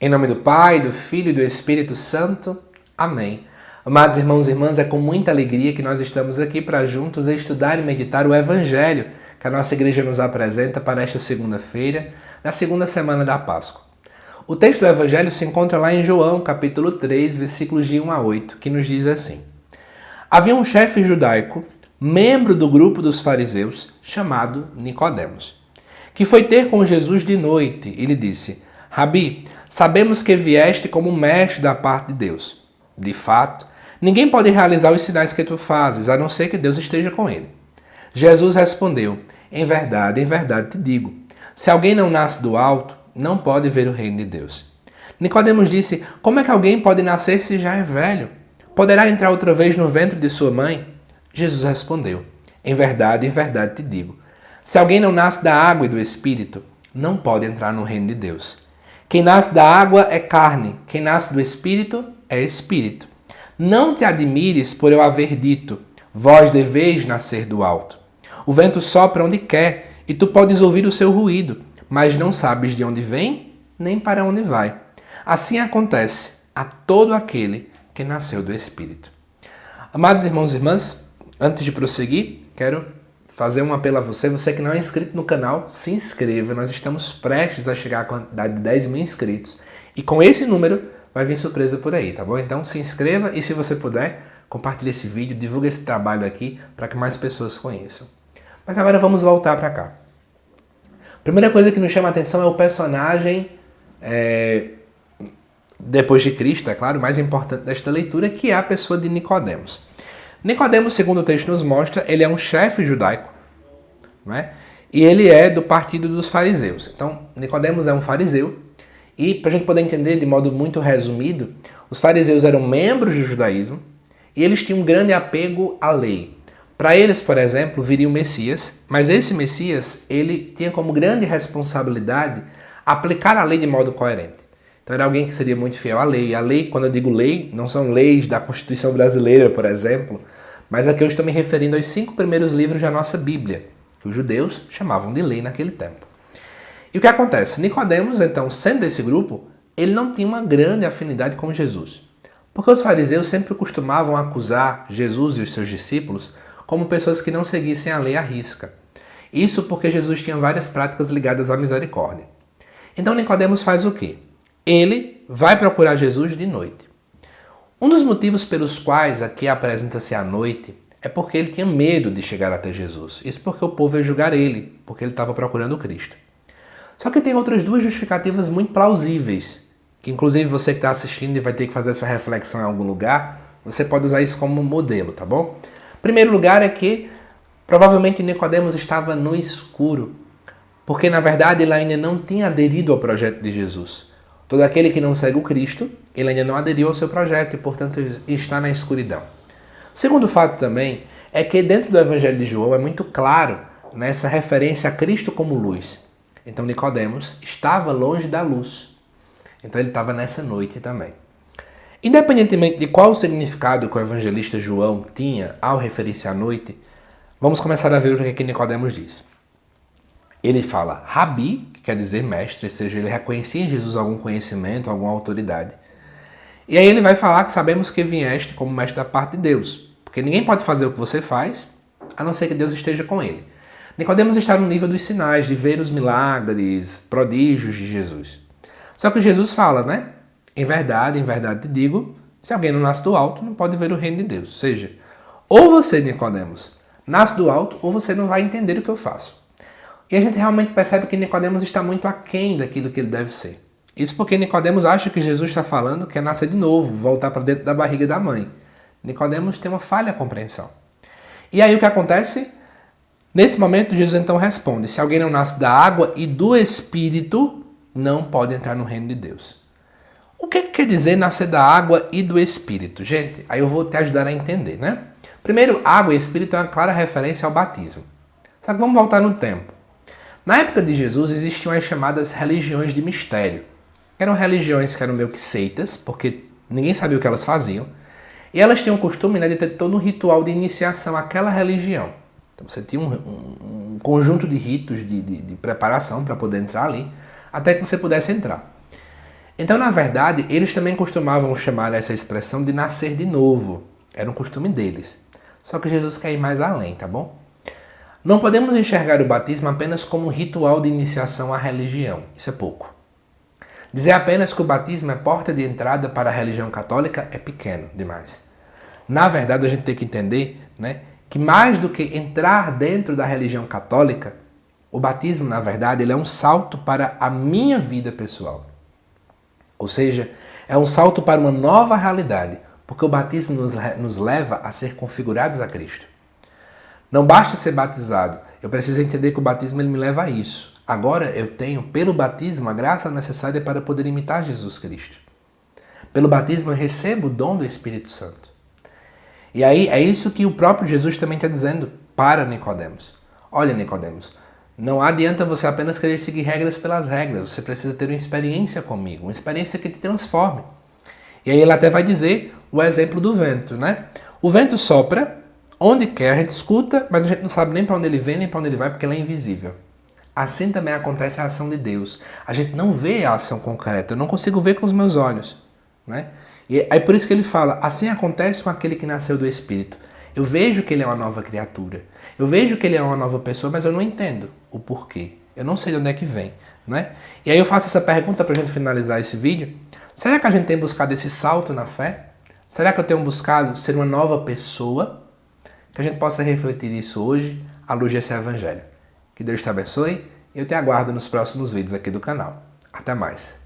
Em nome do Pai, do Filho e do Espírito Santo. Amém. Amados irmãos e irmãs, é com muita alegria que nós estamos aqui para juntos estudar e meditar o Evangelho que a nossa igreja nos apresenta para esta segunda-feira, na segunda semana da Páscoa. O texto do Evangelho se encontra lá em João, capítulo 3, versículos de 1 a 8, que nos diz assim: Havia um chefe judaico, membro do grupo dos fariseus, chamado Nicodemos, que foi ter com Jesus de noite e lhe disse: Rabi, sabemos que vieste como mestre da parte de Deus. De fato, ninguém pode realizar os sinais que tu fazes, a não ser que Deus esteja com ele. Jesus respondeu: em verdade te digo, se alguém não nasce do alto, não pode ver o reino de Deus. Nicodemos disse: como é que alguém pode nascer se já é velho? Poderá entrar outra vez no ventre de sua mãe? Jesus respondeu: em verdade te digo, se alguém não nasce da água e do Espírito, não pode entrar no reino de Deus. Quem nasce da água é carne, quem nasce do Espírito é Espírito. Não te admires por eu haver dito, vós deveis nascer do alto. O vento sopra onde quer, e tu podes ouvir o seu ruído, mas não sabes de onde vem, nem para onde vai. Assim acontece a todo aquele que nasceu do Espírito. Amados irmãos e irmãs, antes de prosseguir, quero fazer um apelo a você que não é inscrito no canal, se inscreva. Nós estamos prestes a chegar à quantidade de 10 mil inscritos. E com esse número vai vir surpresa por aí, tá bom? Então se inscreva e, se você puder, compartilhe esse vídeo, divulgue esse trabalho aqui para que mais pessoas conheçam. Mas agora vamos voltar para cá. Primeira coisa que nos chama a atenção é o personagem, depois de Cristo, é claro, mais importante desta leitura, que é a pessoa de Nicodemos. Nicodemos, segundo o texto nos mostra, ele é um chefe judaico, não é? E ele é do partido dos fariseus. Então, Nicodemos é um fariseu, e para a gente poder entender de modo muito resumido, os fariseus eram membros do judaísmo e eles tinham um grande apego à lei. Para eles, por exemplo, viria o Messias, mas esse Messias ele tinha como grande responsabilidade aplicar a lei de modo coerente. Então era alguém que seria muito fiel à lei. A lei, quando eu digo lei, não são leis da Constituição Brasileira, por exemplo, mas aqui eu estou me referindo aos 5 primeiros livros da nossa Bíblia, que os judeus chamavam de lei naquele tempo. E o que acontece? Nicodemos, então, sendo desse grupo, ele não tinha uma grande afinidade com Jesus. Porque os fariseus sempre costumavam acusar Jesus e os seus discípulos como pessoas que não seguissem a lei à risca. Isso porque Jesus tinha várias práticas ligadas à misericórdia. Então Nicodemos faz o quê? Ele vai procurar Jesus de noite. Um dos motivos pelos quais aqui apresenta-se à noite é porque ele tinha medo de chegar até Jesus. Isso porque o povo ia julgar ele, porque ele estava procurando Cristo. Só que tem outras duas justificativas muito plausíveis, que inclusive você que está assistindo e vai ter que fazer essa reflexão em algum lugar, você pode usar isso como modelo, tá bom? Primeiro lugar é que provavelmente Nicodemos estava no escuro, porque na verdade ele ainda não tinha aderido ao projeto de Jesus. Todo aquele que não segue o Cristo, ele ainda não aderiu ao seu projeto e, portanto, está na escuridão. Segundo fato também é que dentro do Evangelho de João é muito claro nessa referência a Cristo como luz. Então Nicodemos estava longe da luz. Então ele estava nessa noite também. Independentemente de qual o significado que o evangelista João tinha ao referir-se à noite, vamos começar a ver o que Nicodemos diz. Ele fala Rabi, que quer dizer mestre, ou seja, ele reconhecia em Jesus algum conhecimento, alguma autoridade. E aí ele vai falar que sabemos que vieste como mestre da parte de Deus, porque ninguém pode fazer o que você faz, a não ser que Deus esteja com ele. Nicodemos está no nível dos sinais, de ver os milagres, prodígios de Jesus. Só que Jesus fala, né? Em verdade te digo, se alguém não nasce do alto, não pode ver o reino de Deus. Ou seja, ou você, Nicodemos, nasce do alto, ou você não vai entender o que eu faço. E a gente realmente percebe que Nicodemos está muito aquém daquilo que ele deve ser. Isso porque Nicodemos acha que Jesus está falando que é nascer de novo, voltar para dentro da barriga da mãe. Nicodemos tem uma falha compreensão. E aí o que acontece? Nesse momento, Jesus então responde: se alguém não nasce da água e do Espírito, não pode entrar no reino de Deus. O que quer dizer nascer da água e do Espírito? Gente, aí eu vou te ajudar a entender, né? Primeiro, água e Espírito é uma clara referência ao batismo. Só que vamos voltar no tempo. Na época de Jesus existiam as chamadas religiões de mistério. Eram religiões que eram meio que seitas, porque ninguém sabia o que elas faziam. E elas tinham o costume, né, de ter todo um ritual de iniciação àquela religião. Então você tinha um conjunto de ritos de preparação para poder entrar ali, até que você pudesse entrar. Então, na verdade, eles também costumavam chamar essa expressão de nascer de novo. Era um costume deles. Só que Jesus quer ir mais além, tá bom? Não podemos enxergar o batismo apenas como um ritual de iniciação à religião. Isso é pouco. Dizer apenas que o batismo é porta de entrada para a religião católica é pequeno demais. Na verdade, a gente tem que entender, né, que mais do que entrar dentro da religião católica, o batismo, na verdade, ele é um salto para a minha vida pessoal. Ou seja, é um salto para uma nova realidade, porque o batismo nos leva a ser configurados a Cristo. Não basta ser batizado, eu preciso entender que o batismo ele me leva a isso. Agora eu tenho, pelo batismo, a graça necessária para poder imitar Jesus Cristo. Pelo batismo eu recebo o dom do Espírito Santo. E aí é isso que o próprio Jesus também está dizendo para Nicodemos. Olha, Nicodemos, não adianta você apenas querer seguir regras pelas regras, você precisa ter uma experiência comigo, uma experiência que te transforme. E aí ele até vai dizer o exemplo do vento, né? O vento sopra, onde quer, a gente escuta, mas a gente não sabe nem para onde ele vem, nem para onde ele vai, porque ele é invisível. Assim também acontece a ação de Deus. A gente não vê a ação concreta, eu não consigo ver com os meus olhos, né? E é por isso que ele fala, assim acontece com aquele que nasceu do Espírito. Eu vejo que ele é uma nova criatura. Eu vejo que ele é uma nova pessoa, mas eu não entendo o porquê. Eu não sei de onde é que vem, né? E aí eu faço essa pergunta para a gente finalizar esse vídeo. Será que a gente tem buscado esse salto na fé? Será que eu tenho buscado ser uma nova pessoa? Que a gente possa refletir isso hoje à luz desse evangelho. Que Deus te abençoe e eu te aguardo nos próximos vídeos aqui do canal. Até mais.